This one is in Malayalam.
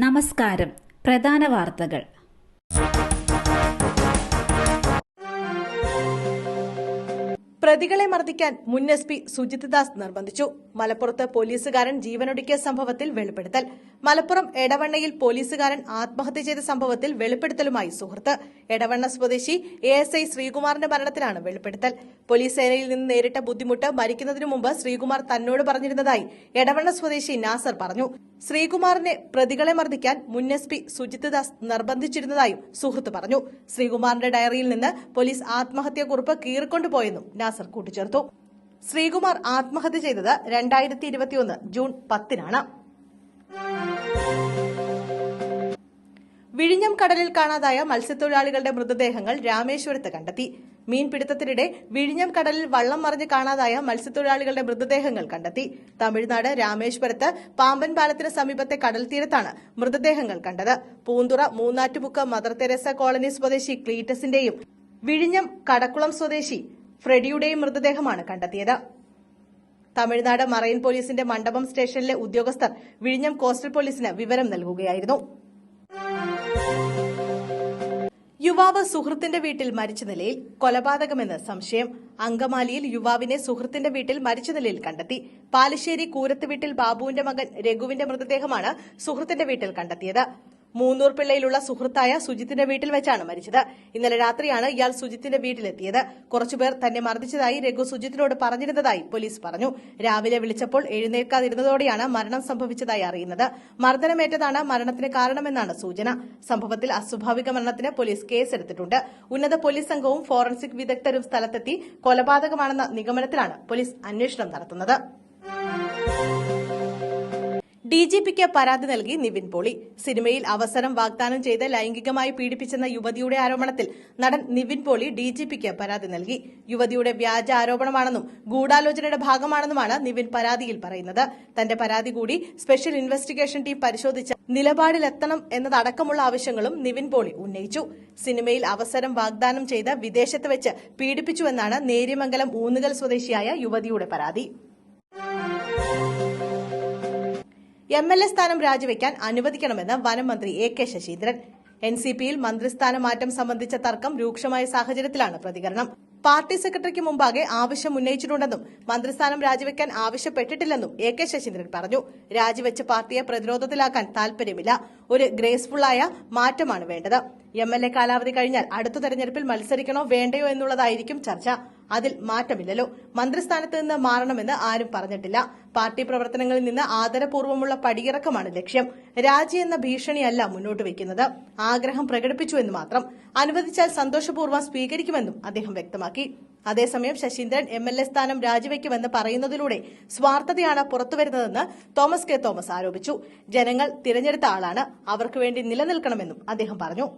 നമസ്കാരം. പ്രധാന വാർത്തകൾ. പ്രതികളെ മർദ്ദിക്കാൻ മുൻ എസ്.പി സുജിത് ദാസ് നിർബന്ധിച്ചു. മലപ്പുറത്ത് പോലീസുകാരൻ ജീവനൊടുക്കിയ സംഭവത്തിൽ വെളിപ്പെടുത്തൽ. മലപ്പുറം എടവണ്ണയിൽ പോലീസുകാരൻ ആത്മഹത്യ ചെയ്ത സംഭവത്തിൽ വെളിപ്പെടുത്തലുമായി സുഹൃത്ത്. എടവണ്ണ സ്വദേശി ASI ശ്രീകുമാറിന്റെ മരണത്തിലാണ് വെളിപ്പെടുത്തൽ. പോലീസ് സേനയിൽ നിന്ന് നേരിട്ട ബുദ്ധിമുട്ട് മരിക്കുന്നതിനു മുമ്പ് ശ്രീകുമാർ തന്നോട് പറഞ്ഞിരുന്നതായി എടവണ്ണ സ്വദേശി നാസർ പറഞ്ഞു. ശ്രീകുമാറിനെ പ്രതികളെ മർദ്ദിക്കാൻ മുൻ എസ്.പി സുജിത് ദാസ് നിർബന്ധിച്ചിരുന്നതായും സുഹൃത്ത് പറഞ്ഞു. ശ്രീകുമാറിന്റെ ഡയറിയിൽ നിന്ന് പോലീസ് ആത്മഹത്യാക്കുറിപ്പ് കീറിക്കൊണ്ടുപോയെന്നും നാസർ കൂട്ടിച്ചേർത്തു. ശ്രീകുമാർ ആത്മഹത്യ ചെയ്തത് 2021 ജൂൺ 10-നാണ്. വിഴിഞ്ഞം കടലിൽ കാണാതായ മത്സ്യത്തൊഴിലാളികളുടെ മൃതദേഹങ്ങൾ രാമേശ്വരത്ത് കണ്ടെത്തി. മീൻപിടുത്തത്തിനിടെ വിഴിഞ്ഞം കടലിൽ വള്ളം മറിഞ്ഞ് കാണാതായ മത്സ്യത്തൊഴിലാളികളുടെ മൃതദേഹങ്ങൾ കണ്ടെത്തി. തമിഴ്നാട് രാമേശ്വരത്ത് പാമ്പൻ പാലത്തിന് സമീപത്തെ കടൽ തീരത്താണ് മൃതദേഹങ്ങൾ കണ്ടത്. Poonthura Moonnattumukku mother Teresa colony സ്വദേശി ക്ലീറ്റസിന്റെയും വിഴിഞ്ഞം കടക്കുളം സ്വദേശി ഫ്രെഡിയുടെയും മൃതദേഹമാണ് കണ്ടെത്തിയത്. തമിഴ്നാട് മറൈൻ പോലീസിന്റെ മണ്ഡപം സ്റ്റേഷനിലെ ഉദ്യോഗസ്ഥർ വിഴിഞ്ഞം കോസ്റ്റൽ പോലീസിന് വിവരം നൽകുകയായിരുന്നു. യുവാവ് സുഹൃത്തിന്റെ വീട്ടിൽ മരിച്ച നിലയിൽ. കൊലപാതകമെന്ന് സംശയം. അങ്കമാലിയിൽ യുവാവിനെ സുഹൃത്തിന്റെ വീട്ടിൽ മരിച്ച നിലയിൽ കണ്ടെത്തി. പാലശ്ശേരി കൂരത്ത് വീട്ടിൽ ബാബുവിന്റെ മകൻ രഘുവിന്റെ മൃതദേഹമാണ് സുഹൃത്തിന്റെ വീട്ടിൽ കണ്ടെത്തിയത്. മൂന്നൂർ പിള്ളയിലുള്ള സുഹൃത്തായ സുജിത്തിന്റെ വീട്ടിൽ വെച്ചാണ് മരിച്ചത്. ഇന്നലെ രാത്രിയാണ് ഇയാൾ സുജിത്തിന്റെ വീട്ടിലെത്തിയത്. കുറച്ചുപേർ തന്നെ മർദ്ദിച്ചതായി രഘു സുജിത്തിനോട് പറഞ്ഞിരുന്നതായി പോലീസ് പറഞ്ഞു. രാവിലെ വിളിച്ചപ്പോൾ എഴുന്നേൽക്കാതിരുന്നതോടെയാണ് മരണം സംഭവിച്ചതായി അറിയുന്നത്. മർദ്ദനമേറ്റതാണ് മരണത്തിന് കാരണമെന്നാണ് സൂചന. സംഭവത്തിൽ അസ്വാഭാവിക മരണത്തിന് പോലീസ് കേസെടുത്തിട്ടുണ്ട്. ഉന്നത പോലീസ് സംഘവും ഫോറൻസിക് വിദഗ്ധരും സ്ഥലത്തെത്തി കൊലപാതകമാണെന്ന നിഗമനത്തിലാണ് പോലീസ് അന്വേഷണം നടത്തുന്നത്. DGPക്ക് പരാതി നൽകി നിവിൻ പോളി. സിനിമയിൽ അവസരം വാഗ്ദാനം ചെയ്ത് ലൈംഗികമായി പീഡിപ്പിച്ചെന്ന യുവതിയുടെ ആരോപണത്തിൽ നടൻ നിവിൻ പോളി DGPക്ക് പരാതി നൽകി. യുവതിയുടെ വ്യാജ ആരോപണമാണെന്നും ഗൂഢാലോചനയുടെ ഭാഗമാണെന്നുമാണ് നിവിൻ പരാതിയിൽ പറയുന്നത്. തന്റെ പരാതി കൂടി സ്പെഷ്യൽ ഇൻവെസ്റ്റിഗേഷൻ ടീം പരിശോധിച്ച് നിലപാടിലെത്തണം എന്നതടക്കമുള്ള ആവശ്യങ്ങളും നിവിൻ പോളി ഉന്നയിച്ചു. സിനിമയിൽ അവസരം വാഗ്ദാനം ചെയ്ത് വിദേശത്ത് വെച്ച് പീഡിപ്പിച്ചുവെന്നാണ് നേര്യമംഗലം ഊന്നുകൽ സ്വദേശിയായ യുവതിയുടെ പരാതി. MLA സ്ഥാനം രാജിവെക്കാൻ അനുവദിക്കണമെന്ന് വനം മന്ത്രി AK ശശീന്ദ്രൻ. NCPയിൽ മന്ത്രിസ്ഥാന മാറ്റം സംബന്ധിച്ച തർക്കം രൂക്ഷമായ സാഹചര്യത്തിലാണ് പ്രതികരണം. പാർട്ടി സെക്രട്ടറിക്ക് മുമ്പാകെ ആവശ്യം ഉന്നയിച്ചിട്ടുണ്ടെന്നും മന്ത്രിസ്ഥാനം രാജിവെക്കാൻ ആവശ്യപ്പെട്ടിട്ടില്ലെന്നും AK ശശീന്ദ്രൻ പറഞ്ഞു. രാജിവെച്ച് പാർട്ടിയെ പ്രതിരോധത്തിലാക്കാൻ താൽപര്യമില്ല. ഒരു ഗ്രേസ്ഫുള്ളായ മാറ്റമാണ് വേണ്ടത്. MLA കാലാവധി കഴിഞ്ഞാൽ അടുത്ത തെരഞ്ഞെടുപ്പിൽ മത്സരിക്കണോ വേണ്ടയോ എന്നുള്ളതായിരിക്കും ചർച്ച. അതിൽ മാറ്റമില്ലല്ലോ. മന്ത്രിസ്ഥാനത്ത് നിന്ന് മാറണമെന്ന് ആരും പറഞ്ഞിട്ടില്ല. പാർട്ടി പ്രവർത്തനങ്ങളിൽ നിന്ന് ആദരപൂർവ്വമുള്ള പടിയിറക്കമാണ് ലക്ഷ്യം. രാജി എന്ന ഭീഷണിയല്ല മുന്നോട്ട് വയ്ക്കുന്നത്. ആഗ്രഹം പ്രകടിപ്പിച്ചുവെന്ന് മാത്രം. അനുവദിച്ചാൽ സന്തോഷപൂർവ്വം സ്വീകരിക്കുമെന്നും അദ്ദേഹം വ്യക്തമാക്കി. അതേസമയം ശശീന്ദ്രൻ MLA സ്ഥാനം രാജിവെക്കുമെന്ന് പറയുന്നതിലൂടെ സ്വാർത്ഥതയാണ് പുറത്തുവരുന്നതെന്ന് തോമസ് കെ തോമസ് ആരോപിച്ചു. ജനങ്ങൾ തിരഞ്ഞെടുത്ത ആളാണ്. അവർക്ക് വേണ്ടി നിലനിൽക്കണമെന്നും അദ്ദേഹം പറഞ്ഞു.